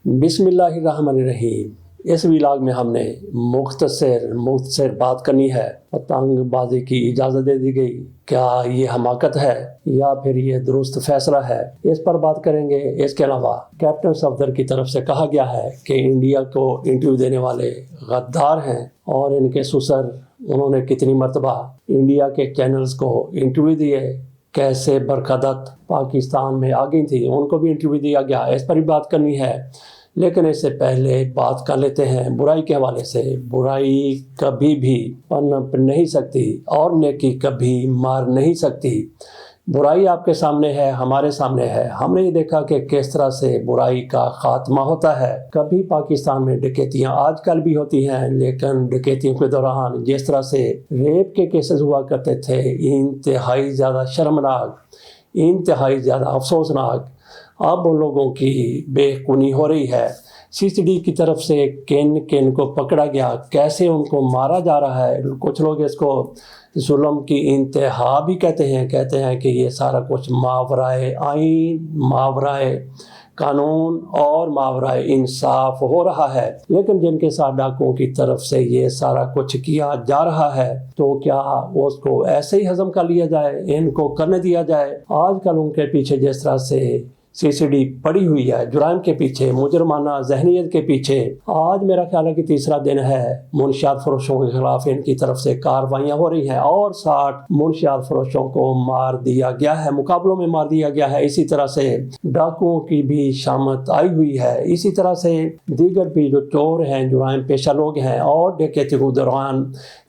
बिस्मिल्लाहिर्रहमानिर्रहीम। इस व्लॉग में हमने मुख्तसर बात करनी है। पतंग बाजी की इजाज़त दे दी गई, क्या ये हमाकत है या फिर ये दुरुस्त फैसला है, इस पर बात करेंगे। इसके अलावा कैप्टन सफदर की तरफ से कहा गया है कि इंडिया को इंटरव्यू देने वाले गद्दार हैं और इनके ससुर उन्होंने कितनी मरतबा इंडिया के चैनल्स को इंटरव्यू दिए, कैसे बरकदत पाकिस्तान में आ गई थी, उनको भी इंटरव्यू दिया गया। इस पर भी बात करनी है। लेकिन इससे पहले बात कर लेते हैं बुराई के हवाले से। बुराई कभी भी पनप नहीं सकती और नेकी कभी मार नहीं सकती। बुराई आपके सामने है, हमारे सामने है। हमने ये देखा कि किस तरह से बुराई का खात्मा होता है। कभी पाकिस्तान में डकैतियाँ आजकल भी होती हैं, लेकिन डकैतियों के दौरान जिस तरह से रेप के केसेस हुआ करते थे, इंतहाई ज़्यादा शर्मनाक, इंतहाई ज़्यादा अफसोसनाक, अब उन लोगों की बेखुनी हो रही है। सीसीडी की तरफ से किन किन को पकड़ा गया, कैसे उनको मारा जा रहा है। कुछ लोग इसको जुल्म की इंतहा भी कहते हैं कि ये सारा कुछ मावराए आईन, मावराए कानून और मावराए इंसाफ हो रहा है। लेकिन जिनके साथ डाकुओं की तरफ से ये सारा कुछ किया जा रहा है, तो क्या उसको ऐसे ही हजम कर लिया जाए, इनको करने दिया जाए। आजकल उनके पीछे जिस तरह से सीसीडी पड़ी हुई है, जुराइम के पीछे, मुजरमाना जहनीत के पीछे, आज मेरा ख्याल है कि तीसरा दिन है मुनशियात फरोशों के खिलाफ इनकी तरफ से कार्रवाइयाँ हो रही हैं और 60 मुनशियात फरोशों को मार दिया गया है, मुकाबलों में मार दिया गया है। इसी तरह से डाकुओं की भी शामत आई हुई है। इसी तरह से दीगर भी जो चोर हैं, जुराइम पेशा लोग हैं और डकैती के दौरान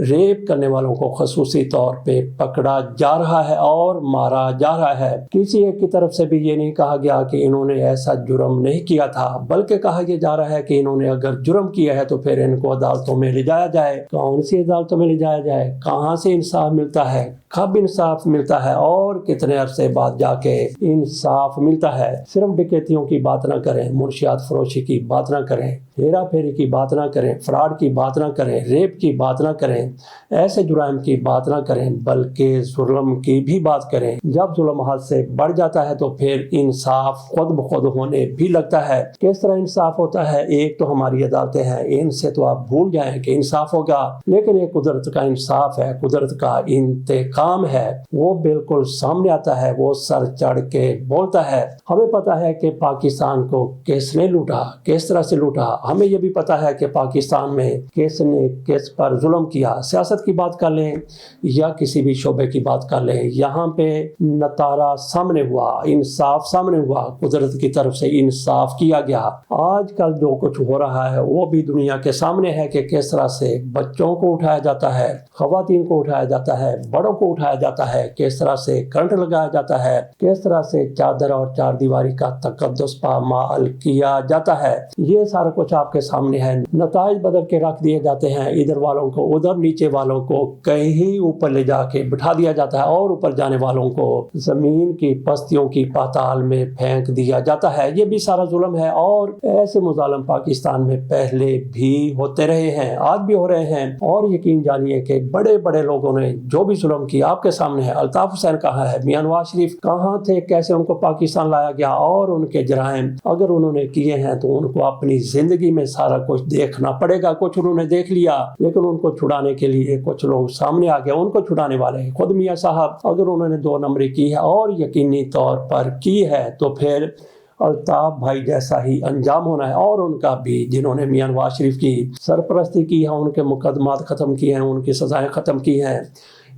रेप करने वालों को खसूसी तौर पर पकड़ा जा रहा है और मारा जा रहा है। किसी एक की तरफ से भी ये नहीं कहा गया कि इन्होंने ऐसा जुर्म नहीं किया था, बल्कि कहा यह जा रहा है कि इन्होंने अगर जुर्म किया है तो फिर इनको अदालतों में ले जाया जाए। कौन सी अदालतों में ले जाया जाए, कहाँ से इंसाफ मिलता है, कब इंसाफ मिलता है और कितने अरसे बाद जाके इंसाफ मिलता है। सिर्फ डकैतियों की बात ना करें, मुनशियात फरोशी की बात ना करें, हेरा फेरी की बात ना करें, फ्रॉड की बात ना करें, रेप की बात ना करें, ऐसे जुर्म की बात ना करें, बल्कि जुल्म की भी बात करें। जब जुल्म हद से बढ़ जाता है तो फिर इंसाफ खुद ब खुद होने भी लगता है। किस तरह इंसाफ होता है? एक तो हमारी अदालतें हैं, इनसे तो आप भूल जाएं कि इंसाफ होगा, लेकिन ये कुदरत का इंसाफ है, कुदरत का इंतकाम है। वो बिल्कुल सामने आता है, वो सर चढ़ के बोलता है। हमें पता है कि पाकिस्तान को किसने लूटा, किस तरह से लूटा। हमें यह भी पता है कि पाकिस्तान में किसने किस पर जुल्म किया। सियासत की बात कर लें या किसी भी शोबे की बात कर लें, यहाँ पे नतारा सामने हुआ, इंसाफ सामने हुआ, कुदरत की तरफ से इंसाफ किया गया। आजकल जो कुछ हो रहा है वो भी दुनिया के सामने है कि किस तरह से बच्चों को उठाया जाता है, खवातीन को उठाया जाता है, बड़ों को उठाया जाता है, किस तरह से करंट लगाया जाता है, किस तरह से चादर और चार दीवारी का तकद्दुस पामाल किया जाता है। ये सारा कुछ आपके सामने है। नताइज बदल के रख दिए जाते हैं, इधर वालों को उधर, नीचे वालों को कहीं ऊपर ले जाके बिठा दिया जाता है और ऊपर जाने वालों को जमीन की पस्तियों की पाताल में फेंक दिया जाता है। ये भी सारा जुल्म है और ऐसे मुजालिम पाकिस्तान में पहले भी होते रहे हैं, आज भी हो रहे हैं। और यकीन जानिए कि बड़े बड़े लोगों ने जो भी जुल्म किया आपके सामने है। अल्ताफ हुसैन कहाँ है, मियां नवाज शरीफ कहाँ थे, कैसे उनको पाकिस्तान लाया गया और उनके जराइम अगर उन्होंने किए हैं तो उनको अपनी जिंदगी में सारा कुछ देखना पड़ेगा। कुछ उन्होंने देख लिया, लेकिन उनको छुड़ाने के लिए कुछ लोग सामने आ गए, उनको छुड़ाने वाले खुद मियां साहब। अगर उन्होंने 2 नंबरी की है और यकीनी तौर पर की है तो फिर अल्ताफ भाई जैसा ही अंजाम होना है। और उनका भी, जिन्होंने मियां नवाज शरीफ की सरपरस्ती की है, उनके मुकदमात ख़त्म किए हैं, उनकी सजाएं ख़त्म की हैं।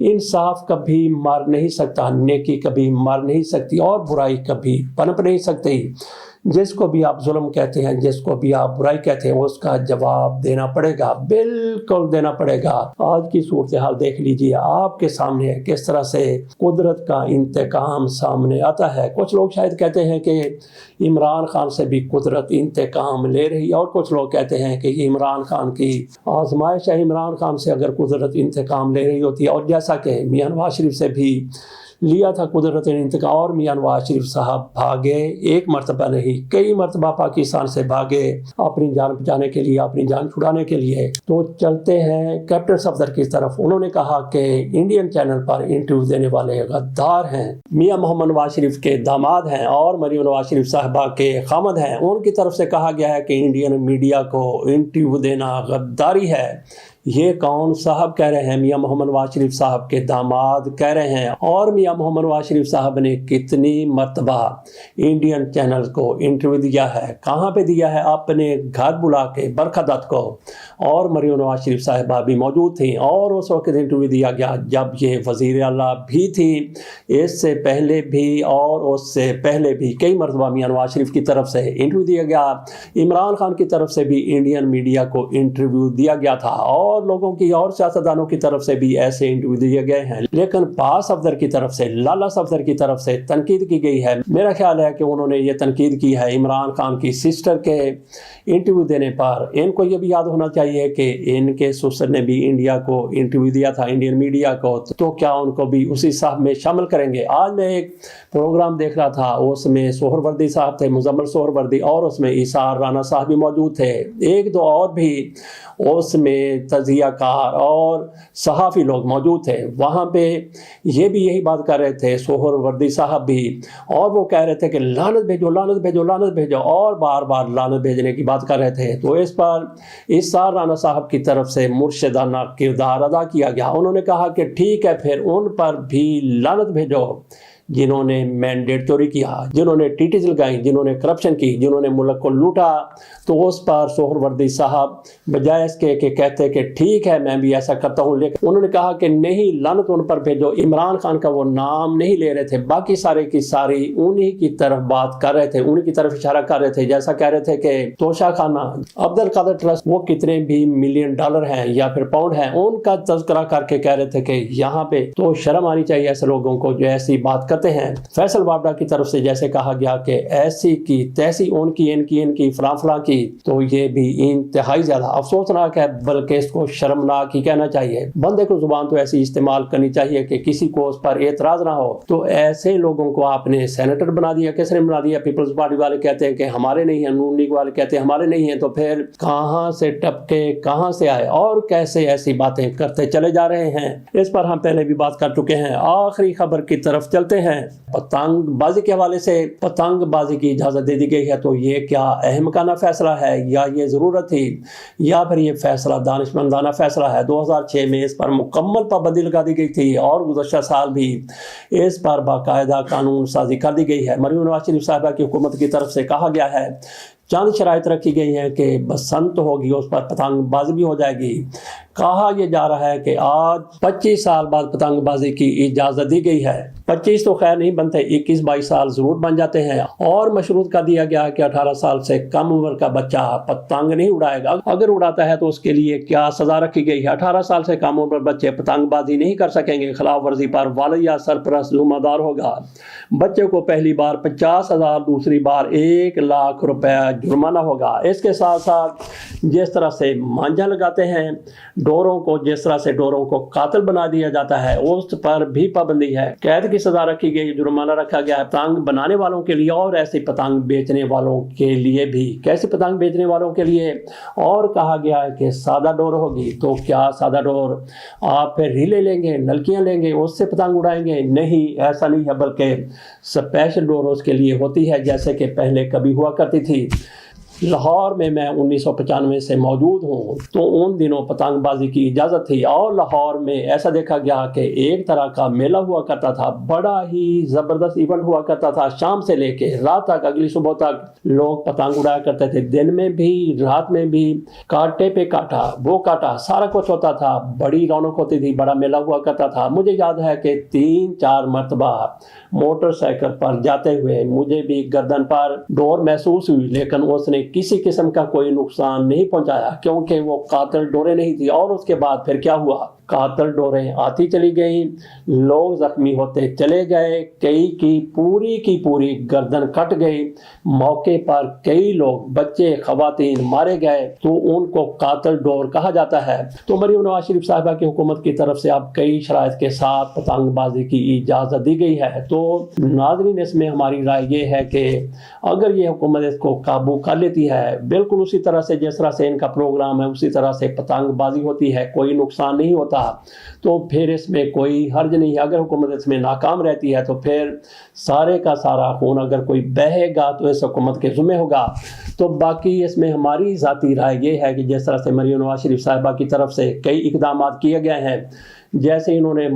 इंसाफ कभी मार नहीं सकता, नेकी कभी मार नहीं सकती और बुराई कभी पनप नहीं सकती। जिसको भी आप जुल्म कहते हैं, जिसको भी आप बुराई कहते हैं, उसका जवाब देना पड़ेगा, बिल्कुल देना पड़ेगा। आज की सूरत हाल देख लीजिए, आपके सामने किस तरह से कुदरत का इंतकाम सामने आता है। कुछ लोग शायद कहते हैं कि इमरान खान से भी कुदरत इंतकाम ले रही है और कुछ लोग कहते हैं कि ये इमरान खान की आजमाइश है, इमरान खान से अगर कुदरत इंतकाम ले रही होती है। और जैसा कि मियां नवाज शरीफ से भी لیا تھا قدرت نے انتقام، اور میاں نواز شریف صاحب بھاگے، ایک مرتبہ نہیں کئی مرتبہ پاکستان سے بھاگے اپنی جان بچانے کے لیے، اپنی جان چھڑانے کے لیے۔ تو چلتے ہیں کیپٹن صفدر کی طرف۔ انہوں نے کہا کہ انڈین چینل پر انٹرویو دینے والے غدار ہیں، میاں محمد نواز شریف کے داماد ہیں اور مریم نواز شریف صاحبہ کے خامد ہیں۔ ان کی طرف سے کہا گیا ہے کہ انڈین میڈیا کو انٹرویو دینا غداری ہے۔ یہ کون صاحب کہہ رہے ہیں؟ میاں محمد نواز شریف صاحب کے داماد کہہ رہے ہیں۔ اور میاں محمد نواز شریف صاحب نے کتنی مرتبہ انڈین چینل کو انٹرویو دیا ہے، کہاں پہ دیا ہے؟ اپنے گھر بلا کے برکھا دت کو، اور مریم نواز شریف صاحبہ بھی موجود تھیں، اور اس وقت انٹرویو دیا گیا جب یہ وزیر اعلیٰ بھی تھی۔ اس سے پہلے بھی اور اس سے پہلے بھی کئی مرتبہ میاں نواز شریف کی طرف سے انٹرویو دیا گیا۔ عمران خان کی طرف سے بھی انڈین میڈیا کو انٹرویو دیا گیا تھا، اور لوگوں کی اور سیاستدانوں کی طرف سے بھی ایسے انٹرویو دیے گئے ہیں، لیکن پاس صفدر کی طرف سے، لالا صفدر کی طرف سے تنقید کی گئی ہے۔ میرا خیال ہے کہ انہوں نے یہ تنقید کی ہے عمران خان کی سسٹر کے انٹرویو دینے پر۔ ان کو یہ بھی یاد ہونا چاہیے کہ ان کے سسٹر نے بھی انڈیا کو انٹرویو دیا تھا، انڈین میڈیا کو، تو کیا ان کو بھی اسی صاحب میں شامل کریں گے؟ آج میں ایک پروگرام دیکھ رہا تھا، اس میں سہر وردی صاحب تھے، مزمل سہر وردی، اور اس میں ایثار رانا صاحب بھی موجود تھے، ایک دو اور بھی اس میں تجزیہ کار اور صحافی لوگ موجود تھے۔ وہاں پہ یہ بھی یہی بات کر رہے تھے سہر وردی صاحب بھی، اور وہ کہہ رہے تھے کہ لعنت بھیجو، لعنت بھیجو، لعنت بھیجو، اور بار بار لعنت بھیجنے کی بات کر رہے تھے۔ تو اس پر ایثار رانا صاحب کی طرف سے مرشدانہ کردار ادا کیا گیا۔ انہوں نے کہا کہ ٹھیک ہے، پھر ان پر بھی لعنت بھیجو جنہوں نے مینڈیٹ چوری کیا، جنہوں نے ٹیٹیز لگائیں، جنہوں نے کرپشن کی، جنہوں نے ملک کو لوٹا۔ تو اس پر سہر وردی صاحب بجائے اس کے کہ کہتے کہ ٹھیک ہے میں بھی ایسا کرتا ہوں، لیکن انہوں نے کہا کہ نہیں، لعنت ان پر بھیجو۔ عمران خان کا وہ نام نہیں لے رہے تھے، باقی سارے کی ساری انہی کی طرف بات کر رہے تھے، انہی کی طرف اشارہ کر رہے تھے، جیسا کہہ رہے تھے کہ توشہ خانہ، عبد القادر ٹرسٹ، وہ کتنے بھی ملین ڈالر ہیں یا پھر پاؤنڈ ہیں، ان کا تذکرہ کر کے کہہ رہے تھے کہ یہاں پہ تو شرم آنی چاہیے ایسے لوگوں کو جو ایسی بات کرتے ہیں۔ فیصل وابڈا کی طرف سے جیسے کہا گیا کہ ایسی کی تیسی، ان کی فلاں فلاں کی، تو یہ بھی انتہائی زیادہ افسوسناک ہے، بلکہ اس کو شرمناک ہی کہنا چاہیے۔ بندے کو زبان تو ایسی استعمال کرنی چاہیے کہ کسی کو اس پر اعتراض نہ ہو۔ تو ایسے لوگوں کو آپ نے سینیٹر بنا دیا، کس نے بنا دیا؟ پیپلز پارٹی والے کہتے ہیں کہ ہمارے نہیں ہیں، نون لیگ والے کہتے ہیں ہمارے نہیں ہیں، تو پھر کہاں سے ٹپکے کہاں سے آئے اور کیسے ایسی باتیں کرتے چلے جا رہے ہیں؟ اس پر ہم پہلے بھی بات کر چکے ہیں۔ آخری خبر کی طرف چلتے ہیں۔ پتنگ بازی کے حوالے سے پتنگ بازی کی اجازت دے دی گئی ہے، تو یہ کیا احمقانہ فیصلہ ہے یا یہ ضرورت تھی یا پھر یہ فیصلہ دانشمندانہ فیصلہ ہے؟ 2006 میں اس پر مکمل پابندی لگا دی گئی تھی، اور گزشتہ سال بھی اس پر باقاعدہ قانون سازی کر دی گئی ہے۔ مریم نواز شریف صاحبہ کی حکومت کی طرف سے کہا گیا ہے، چند شرائط رکھی گئی ہیں کہ بسنت ہوگی اس پر پتنگ بازی بھی ہو جائے گی۔ کہا یہ جا رہا ہے کہ آج 25 سال بعد پتنگ بازی کی اجازت دی گئی ہے۔ 25 تو خیر نہیں بنتے، 21-22 سال ضرور بن جاتے ہیں، اور مشروط کر دیا گیا کہ 18 سال سے کم عمر کا بچہ پتنگ نہیں اڑائے گا۔ اگر اڑاتا ہے تو اس کے لیے کیا سزا رکھی گئی ہے؟ 18 سال سے کم عمر بچے پتنگ بازی نہیں کر سکیں گے، خلاف ورزی پر والد یا سرپرست ذمہ دار ہوگا۔ بچے کو پہلی بار 50,000، دوسری بار 1,00,000 روپے جرمانہ ہوگا۔ اس کے ساتھ ساتھ جس طرح سے مانجا لگاتے ہیں ڈوروں کو، جس طرح سے ڈوروں کو قاتل بنا دیا جاتا ہے، اس پر بھی پابندی ہے۔ قید کی سزا رکھی گئی، جرمانہ رکھا گیا ہے پتنگ بنانے والوں کے لیے اور ایسی پتنگ بیچنے والوں کے لیے بھی۔ کیسی پتنگ بیچنے والوں کے لیے؟ اور کہا گیا ہے کہ سادہ ڈور ہوگی، تو کیا سادہ ڈور آپ پھر ریلے لیں گے، نلکیاں لیں گے، اس سے پتنگ اڑائیں گے؟ نہیں، ایسا نہیں ہے، بلکہ اسپیشل ڈور اس کے لیے ہوتی ہے، جیسے کہ پہلے کبھی ہوا کرتی تھی۔ لاہور میں 1995 سے موجود ہوں، تو ان دنوں پتنگ بازی کی اجازت تھی، اور لاہور میں ایسا دیکھا گیا کہ ایک طرح کا میلہ ہوا کرتا تھا، بڑا ہی زبردست ایونٹ ہوا کرتا تھا، شام سے لے کے رات تک، اگلی صبح تک لوگ پتنگ اڑایا کرتے تھے، دن میں بھی رات میں بھی، کانٹے پہ کاٹا، وہ کاٹا، سارا کچھ ہوتا تھا، بڑی رونق ہوتی تھی، بڑا میلہ ہوا کرتا تھا۔ مجھے یاد ہے کہ 3-4 مرتبہ موٹر سائیکل پر جاتے ہوئے مجھے بھی گردن پر ڈور محسوس ہوئی، لیکن اس نے کسی قسم کا کوئی نقصان نہیں پہنچایا، کیونکہ وہ قاتل ڈوریں نہیں تھی۔ اور اس کے بعد پھر کیا ہوا؟ कातल डोरें आती चली गईं, लोग जख्मी होते चले गए, कई की पूरी गर्दन कट गई, मौके पर कई लोग बच्चे ख़वातीन मारे गए, तो उनको कातल डोर कहा जाता है। तो मरियम नवाज शरीफ साहिबा की हुकूमत की तरफ से अब कई शराइत के साथ पतंगबाजी की इजाज़त दी गई है। तो नाज़रीन, इसमें हमारी राय ये है कि अगर ये हुकूमत इसको काबू कर लेती है, बिल्कुल उसी तरह से जिस तरह से इनका प्रोग्राम है उसी तरह से पतंगबाजी होती है, कोई नुकसान नहीं होता, तो फिर इसमें कोई हर्ज नहीं है। अगर हुकूमत इसमें नाकाम रहती है तो फिर सारे का सारा खून अगर कोई बहेगा तो इस हुकूमत के ज़िम्मे होगा। तो बाकी इसमें हमारी ज़ाती राय ये है कि जिस तरह से मरियम नवाज शरीफ साहिबा की तरफ से कई इक़दाम किए गए हैं, जैसे इन्होंने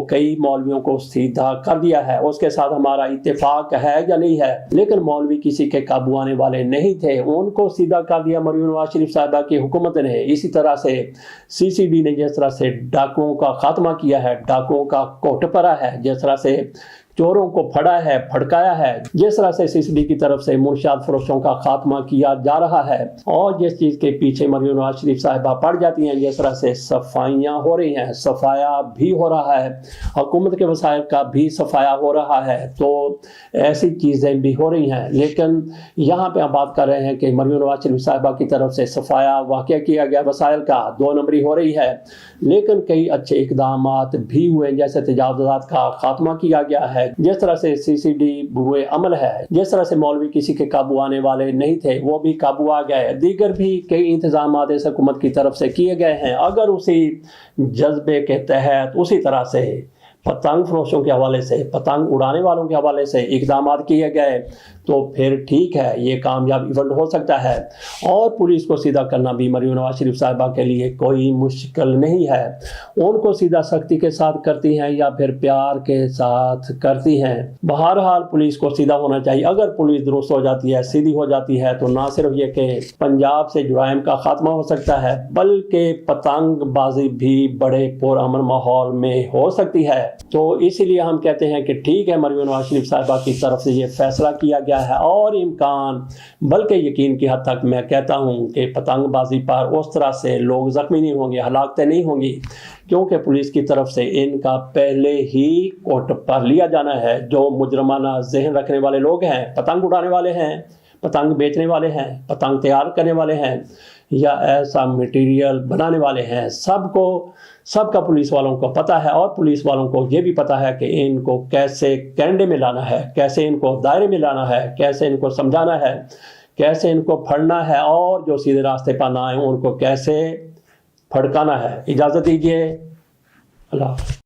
कई मौलवियों को सीधा कर दिया है, उसके साथ हमारा इत्तेफाक है या नहीं है, लेकिन मौलवी किसी के काबू आने वाले नहीं थे, उनको सीधा कर दिया मरियम नवाज शरीफ साहिबा की हुकूमत ने। इसी तरह से CCD ने जिस तरह से डाकुओं का खात्मा किया है, डाकुओं का कोट परा है, जिस तरह से चोरों को फड़ा है, फड़काया है, जिस तरह से CCD की तरफ से मुनशियात फरोशों का खात्मा किया जा रहा है, और जिस चीज़ के पीछे मरियम नवाज शरीफ साहिबा पड़ जाती हैं, जिस तरह से सफाइयाँ हो रही हैं, सफाया भी हो रहा है, हुकूमत के वसाइल का भी सफाया हो रहा है, तो ऐसी चीज़ें भी हो रही हैं। लेकिन यहाँ पे हम बात कर रहे हैं कि मरियम नवाज शरीफ साहिबा की तरफ से सफाया वाक़या किया गया, वसाइल का 2 नंबरी हो रही है, लेकिन कई अच्छे इक़दाम भी हुए, जैसे तजावुज़ात का खात्मा किया गया है, जिस तरह से CCD बुरे अमल है, जिस तरह से मौलवी किसी के काबू आने वाले नहीं थे वो भी काबू आ गए, दीगर भी कई इंतजाम इस हुकूमत की तरफ से किए गए हैं। अगर उसी जज्बे के तहत उसी तरह से पतंग फरोशों के हवाले से, पतंग उड़ाने वालों के हवाले से इक़दाम किए गए तो फिर ठीक है, ये कामयाब इवेंट हो सकता है। और पुलिस को सीधा करना भी मरियम नवाज शरीफ साहिबा के लिए कोई मुश्किल नहीं है। उनको सीधा सख्ती के साथ करती हैं या फिर प्यार के साथ करती हैं, बहरहाल पुलिस को सीधा होना चाहिए। अगर पुलिस दुरुस्त हो जाती है, सीधी हो जाती है, तो ना सिर्फ ये कि पंजाब से जुराइम का खात्मा हो सकता है, बल्कि पतंगबाजी भी बड़े पुरअमन माहौल में हो सकती है। तो इसीलिए हम कहते हैं कि ठीक है, मरियम नवाज शरीफ साहिबा की तरफ से ये फैसला किया गया है, और इम्कान बल्कि यकीन की हद तक मैं कहता हूँ कि पतंगबाजी पर उस तरह से लोग ज़ख्मी नहीं होंगे, हलाकतें नहीं होंगी, क्योंकि पुलिस की तरफ से इनका पहले ही कोट पर लिया जाना है। जो मुजरमाना जहन रखने वाले लोग हैं, पतंग उड़ाने वाले हैं, पतंग बेचने वाले हैं, पतंग तैयार करने वाले हैं, या ऐसा मटेरियल बनाने वाले हैं, सबका पुलिस वालों को पता है। और पुलिस वालों को ये भी पता है कि इनको कैसे कैंडे में लाना है, कैसे इनको दायरे में लाना है, कैसे इनको समझाना है, कैसे इनको फड़ना है, और जो सीधे रास्ते पर ना आए उनको कैसे फड़काना है। इजाज़त दीजिए, अल्लाह।